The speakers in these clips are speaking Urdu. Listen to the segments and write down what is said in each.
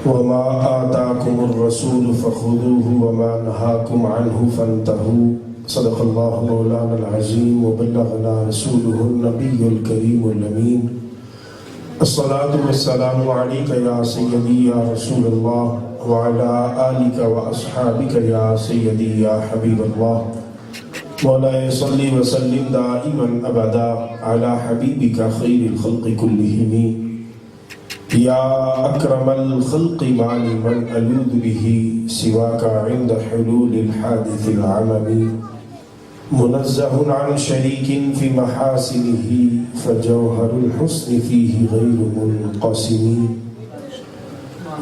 وما آتاكم الرسول فخذوه وما نهاكم عنه فانتهوا صدق الله مولانا العظيم وبلغنا رسوله النبي الكريم الأمين الصلاة والسلام عليك يا سيدي يا رسول الله وعلى آلك وأصحابك يا سيدي يا حبيب الله مولاي صل وسلم دائما أبدا على حبيبك خير الخلق كلهم يا أكرم الخلق ما لمن ألوذ به سواك عند حلول الحادث العممي منزه عن شريك في محاسنه فجوهر الحسن فيه غير منقسم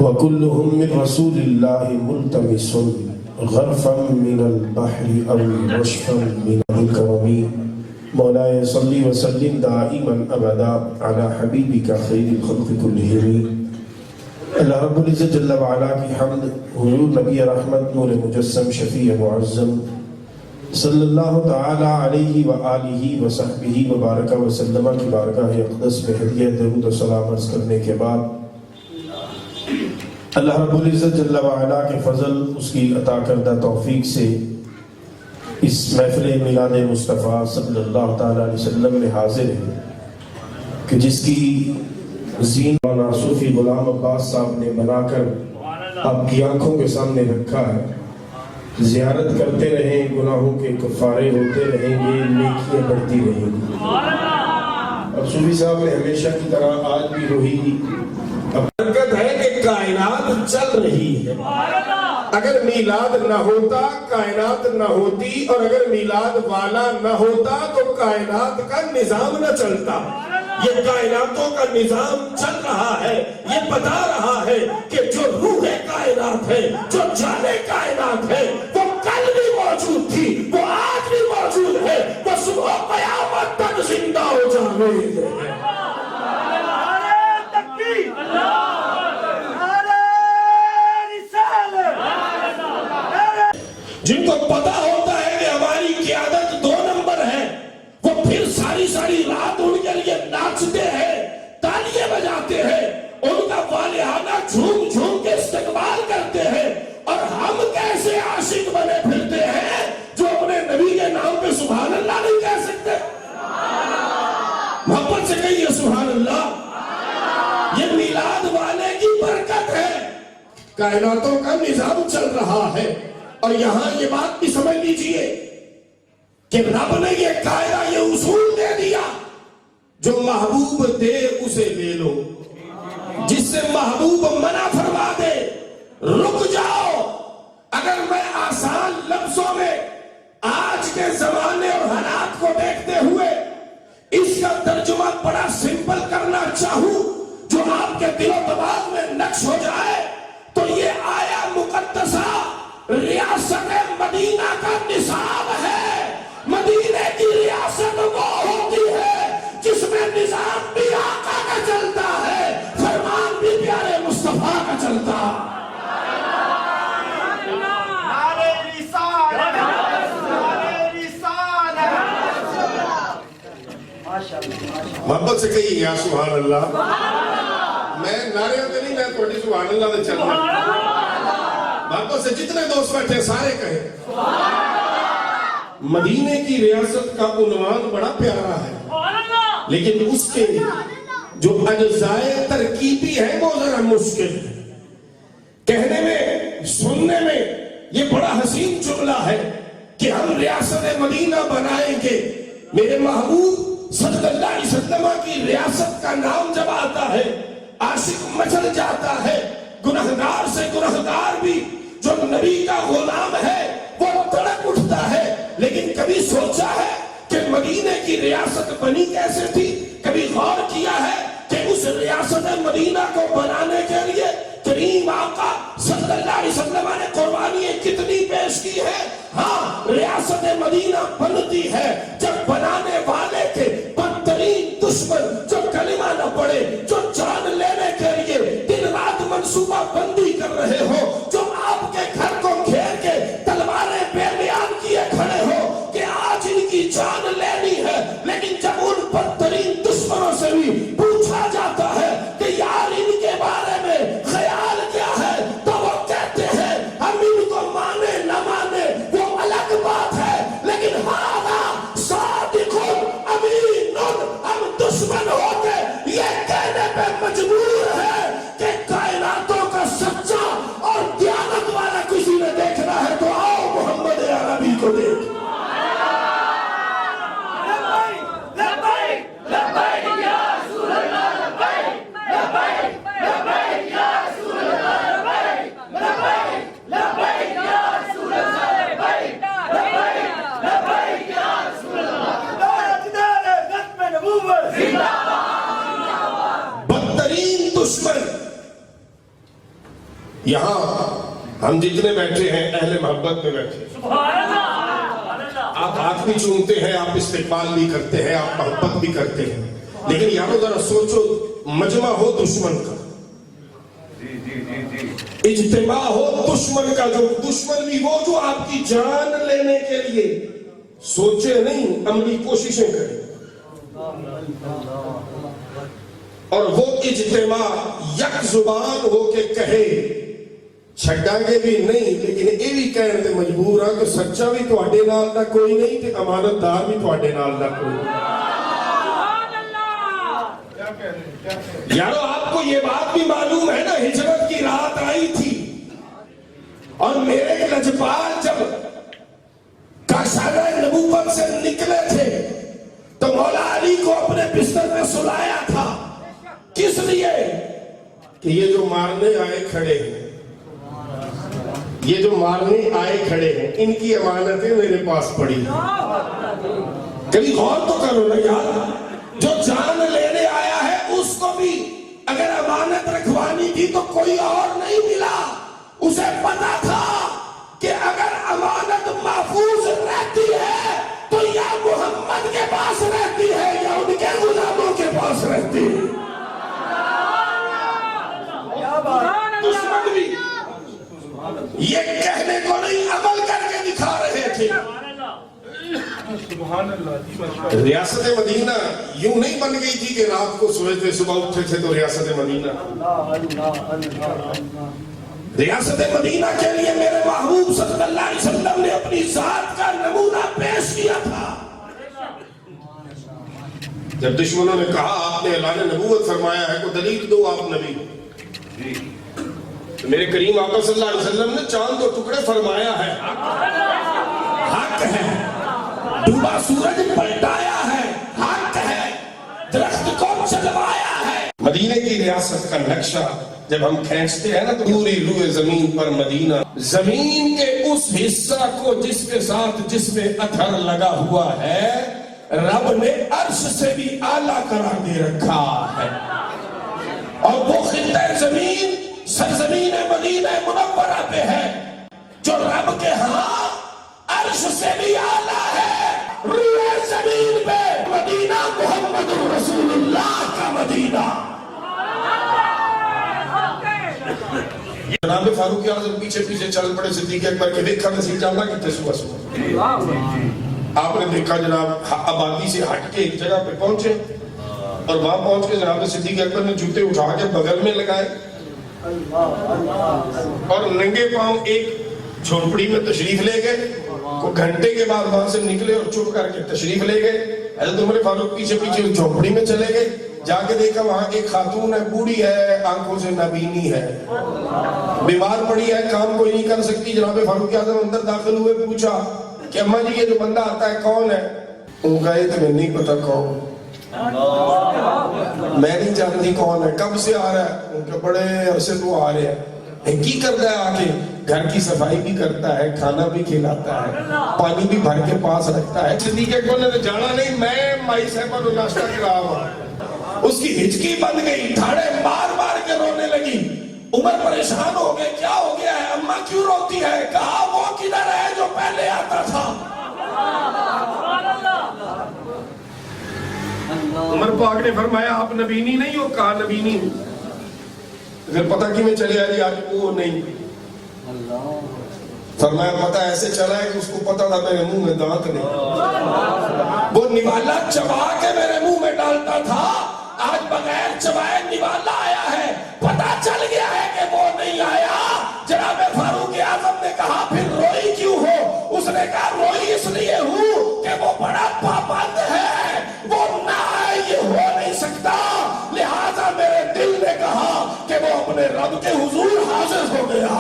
وكلهم من رسول الله ملتمس غرفا من البحر أو رشفا من الكرم مولاي صل وسلم دائما ابدا على حبیبک خیر الخلق کلہم۔ اللہ رب العزت جل وعلا کی حمد، حضور نبی رحمت نور مجسم شفیع معظم صلی اللہ تعالی علیہ وآلہ وصحبہ وبارک وسلم کی بارگاہ اقدس میں ہدیہ درود و سلام عرض کرنے کے بعد اللہ رب العزت جل وعلا کے فضل، اس کی عطا کردہ توفیق سے اس محفل میلاد مصطفیٰ صلی اللہ تعالیٰ علیہ وسلم میں حاضر ہے کہ جس کی زین صوفی غلام عباس صاحب نے بنا کر آپ کی آنکھوں کے سامنے رکھا ہے۔ زیارت کرتے رہیں، گناہوں کے کفارے ہوتے رہیں گے، نیکیاں بڑھتی رہیں گی۔ اور صوفی صاحب نے ہمیشہ کی طرح آج بھی وہی برکت ہے کہ کائنات چل رہی ہے۔ اگر میلاد نہ ہوتا کائنات نہ ہوتی، اور اگر میلاد والا نہ ہوتا تو کائنات کا نظام نہ چلتا۔ یہ کائناتوں کا نظام چل رہا ہے، یہ بتا رہا ہے کہ جو روح کائنات ہے، جو جان کائنات ہے، وہ کل بھی موجود تھی، وہ آج بھی موجود ہے، وہ صبح قیامت تک زندہ ہو جاوید ہے۔ جن کو پتا ہوتا ہے کہ ہماری قیادت 2 نمبر ہے، وہ پھر ساری رات ان کے لیے ناچتے ہیں، تالیاں بجاتے ہیں، ان کا والہانہ جھوم جھوم کے استقبال کرتے ہیں۔ اور ہم کیسے عاشق بنے پھرتے ہیں جو اپنے نبی کے نام پہ سبحان اللہ نہیں کہہ سکتے؟ محبت سے کہیے سبحان اللہ۔ یہ میلاد والے کی برکت ہے، کائناتوں کا نظام چل رہا ہے۔ اور یہاں یہ بات بھی سمجھ لیجئے کہ رب نے یہ قاعدہ، یہ اصول دے دیا، جو محبوب دے اسے لے لو، جس سے محبوب منع فرما دے رک جاؤ۔ اگر میں آسان لفظوں میں آج کے زمانے اور حالات کو دیکھتے ہوئے اس کا ترجمہ بڑا سمپل کرنا چاہوں جو آپ کے دل و دماغ میں نقش ہو جائے، تو یہ آیا مقدسہ ریاست مدینہ کا نصاب ہے۔ مدینہ کی ریاست وہ ہوتی ہے جس میں نظام بھی آقا کا چلتا ہے، فرمان بھی پیارے مصطفیٰ کا چلتا۔ محبت سے کہیے یا سبحان اللہ۔ میں نعرے ہوتے نہیں، میں تھوڑی سبحان اللہ دے چل رہا۔ محبت سے جتنے دوست بیٹھے سارے کہیں مدینے کی ریاست کا عنوان بڑا پیارا ہے، لیکن اس کے جو اجزائے ترکیبی ہیں وہ ذرا مشکل ہے کہنے میں، سننے میں۔ یہ بڑا حسین جملہ ہے کہ ہم ریاست مدینہ بنائیں گے۔ میرے محبوب صلی اللہ علیہ وسلم کی ریاست کا نام جب آتا ہے عاشق مچل جاتا ہے، گنہگار سے گنہگار بھی جو نبی کا غلام ہے وہ تڑپ اٹھتا ہے۔ لیکن کبھی سوچا ہے کہ مدینے کی ریاست بنی کیسے تھی؟ کبھی غور کیا ہے کہ اس ریاست مدینہ کو بنانے کے لیے کریم آقا صلی اللہ علیہ وسلم نے قربانیاں کتنی پیش کی ہے؟ ہاں، ریاست مدینہ بنتی ہے جب بنانے والے کے بدترین دشمن جو کلمہ نہ پڑے، جو جان لینے کے لیے دن رات منصوبہ بندی کر رہے ہو، جو آپ کے گھر کو گھیر کے تلواریں بے بیان کیے کھڑے ہو کہ آج ان کی جان لینی ہے، لیکن جب ان بدترین دشمنوں سے بھی پوچھا جاتا ہے کہ یار ان کے بارے میں خیال کیا یہاں ہم جتنے بیٹھے ہیں اہل محبت میں بیٹھے ہیں. آپ ہاتھ بھی چومتے ہیں, آپ استقبال بھی کرتے ہیں, آپ محبت بھی کرتے ہیں, لیکن یارو ذرا سوچو مجمع ہو دشمن کا, اجتماع ہو دشمن کا, جو دشمن بھی وہ جو آپ کی جان لینے کے لیے سوچے نہیں, عملی کوششیں کرے, اور وہ اجتماع یک زبان ہو کے کہے چھڈاں گے بھی نہیں لیکن یہ بھی کہنے تے مجبور ہاں کہ سچا بھی تواڈے نال دا کوئی نہیں تے امانت دار بھی تواڈے نال دا کوئی نہیں. یارو آپ کو یہ بات بھی معلوم ہے نا, ہجرت کی رات آئی تھی اور میرے لجپال جب کاشانہ نبوت سے نکلے تھے تو مولا علی کو اپنے بستر میں سلایا تھا. کس لیے؟ کہ یہ جو مارنے آئے کھڑے ہیں, یہ جو مارنے آئے کھڑے ہیں, ان کی امانتیں میرے پاس پڑی ہیں. کبھی غور تو کرو نا یار, جو جان لینے آیا ہے اس کو بھی اگر امانت رکھوانی تھی تو کوئی اور نہیں ملا. اسے پتا تھا کہ اگر امانت محفوظ رہتی ہے تو یا محمد کے پاس رہتی ہے یا ان کے غلاموں کے پاس رہتی ہے. دشمن بھی یہ کہنے کو نہیں عمل کر کے دکھا رہے تھے. ریاست مدینہ یوں نہیں بن گئی تھی کہ رات کو سوئے تھے صبح اٹھے تھے تو ریاست مدینہ. ریاست مدینہ کے لیے میرے محبوب صلی اللہ علیہ وسلم نے اپنی ذات کا نمونہ پیش کیا تھا. جب دشمنوں نے کہا آپ نے اعلان نبوت فرمایا ہے, کو دلیل دو آپ نبی. تو میرے کریم آقا صلی اللہ علیہ وسلم نے چاند و ٹکڑے فرمایا ہے, حق ہے. ڈوبا سورج پلٹایا ہے, حق ہے. درخت کو چلوایا ہے. مدینے کی ریاست کا نقشہ جب ہم کھینچتے ہیں نا تو پوری روئے زمین پر مدینہ, زمین کے اس حصہ کو جس کے ساتھ جس میں اتھر لگا ہوا ہے رب نے عرش سے بھی اعلیٰ قرار دے رکھا ہے. اور وہ خطہ زمین سرزمین مدینہ منورہ پہ ہے جو رب کے ہاں عرش سے بھی اعلیٰ ہے. روئے زمین پہ مدینہ محمد رسول اللہ کا مدینہ. جناب فاروق اعظم پیچھے پیچھے چل پڑے صدیق اکبر کے, دیکھا نصیب جانا کتنے صبح صبح آپ نے دیکھا جناب آبادی سے ہٹ کے ایک جگہ پہ پہنچے اور وہاں پہنچ کے جناب صدیق اکبر نے جوتے اٹھا کے بغل میں لگائے اور ننگے پاؤں ایک جھونپڑی میں تشریف لے گئے. کو گھنٹے کے بعد وہاں سے نکلے اور چپ کر کے تشریف لے گئے. حضرت عمر فاروق پیچھے پیچھے اس جھونپڑی میں چلے گئے. جا کے دیکھا وہاں ایک خاتون ہے, بوڑھی ہے, آنکھوں سے نابینی ہے, بیمار پڑی ہے, کام کوئی نہیں کر سکتی. جناب فاروق اعظم اندر داخل ہوئے, پوچھا کہ اماں جی یہ جو بندہ آتا ہے کون ہے؟ وہ کہے تمہیں نہیں پتا کون, میں نہیں جانتی کون ہے, کب سے آ رہا ہے؟ ان کے بڑے عرصے تو آ رہے ہیں. کی کرتا ہے آ کے؟ گھر کی صفائی بھی کرتا ہے, کھانا بھی کھلاتا ہے, پانی بھی بھر کے پاس رکھتا ہے. صدیق اکبر نے جانا نہیں, میں مائی صاحبہ کو ناشتہ کرا ہوا. اس کی ہچکی بن گئی, تھاڑے مار مار کے رونے لگی. عمر پریشان ہو گئے, کیا ہو گیا ہے اماں کیوں روتی ہے؟ کہا وہ کدھر ہے جو پہلے آتا تھا. عمر پاک نے فرمایا آپ نبینی نہیں ہو؟ کہا نبینی. اگر پتہ کی میں چلے آئی آج وہ نہیں. فرمایا پتہ ایسے چلا ہے کہ اس کو پتہ تھا میرے منہ میں دانت نہیں, وہ نوالا چبا کے میرے منہ میں ڈالتا تھا, آج بغیر چبائے نوالا آیا ہے. پتہ چل گیا ہے کہ وہ نہیں آیا. جناب فاروق اعظم نے کہا پھر روئی کیوں ہو؟ اس نے کہا روئی اس لیے ہوں کہ وہ بڑا پابند ہے, وہ نہ آئے یہ ہو نہیں سکتا. لہذا میرے دل نے کہا کہ وہ اپنے رب کے حضور حاضر ہو گیا.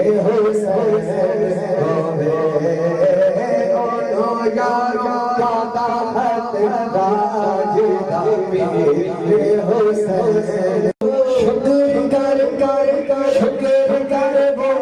یارو شکر کر شکر کر وہ